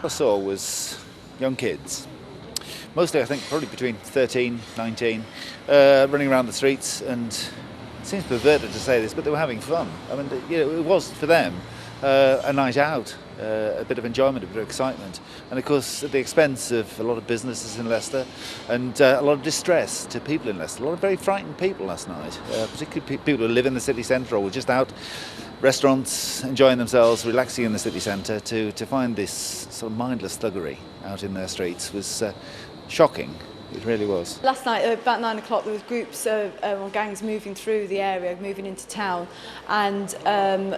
I saw was young kids. Mostly, I think, probably between 13, 19, running around the streets, and it seems perverted to say this, but they were having fun. I mean, it was for them a night out, a bit of enjoyment, a bit of excitement, and of course at the expense of a lot of businesses in Leicester and a lot of distress to people in Leicester. A lot of very frightened people last night, particularly people who live in the city centre or were just out, restaurants, enjoying themselves, relaxing in the city centre. To find this sort of mindless thuggery out in their streets was shocking. It really was. Last night, about 9 o'clock, there was groups or gangs moving through the area, moving into town, and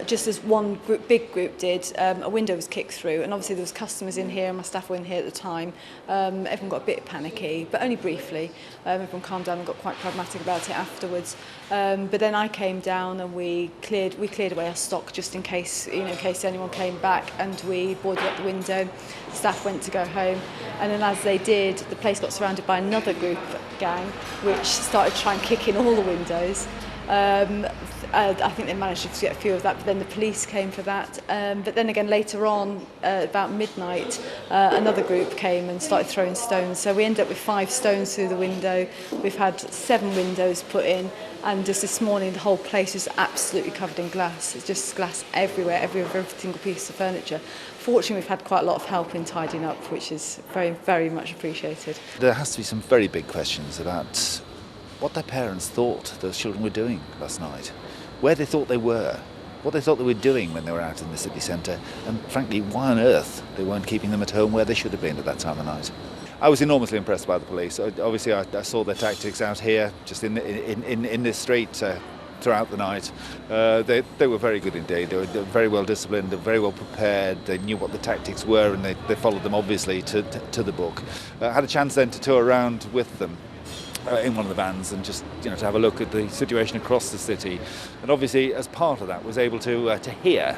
just as one big group did, a window was kicked through, and obviously there was customers in here, and my staff were in here at the time. Everyone got a bit panicky, but only briefly. Everyone calmed down and got quite pragmatic about it afterwards. But then I came down and we cleared away our stock just in case anyone came back, and we boarded up the window. Staff went to go home, and then as they did, the place got surrounded by another group gang which started trying to kick in all the windows. I think they managed to get a few of that, but then the police came for that. But then again later on, about midnight, another group came and started throwing stones. So we ended up with 5 stones through the window. We've had 7 windows put in, and just this morning the whole place is absolutely covered in glass. It's just glass everywhere, every single piece of furniture. Fortunately, we've had quite a lot of help in tidying up, which is very, very much appreciated. There has to be some very big questions about what their parents thought those children were doing last night, where they thought they were, what they thought they were doing when they were out in the city centre, and frankly, why on earth they weren't keeping them at home where they should have been at that time of night. I was enormously impressed by the police. Obviously, I saw their tactics out here, just in this street throughout the night. They were very good indeed. They were very well disciplined, they were very well prepared. They knew what the tactics were, and they followed them obviously to the book. Had a chance then to tour around with them in one of the vans and just to have a look at the situation across the city, and obviously as part of that was able to hear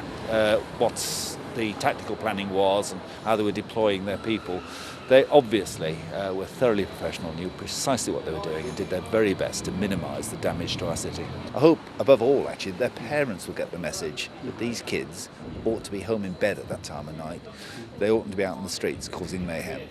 what the tactical planning was and how they were deploying their people. They obviously were thoroughly professional, knew precisely what they were doing and did their very best to minimise the damage to our city. I hope, above all, actually, their parents will get the message that these kids ought to be home in bed at that time of night. They oughtn't to be out in the streets causing mayhem.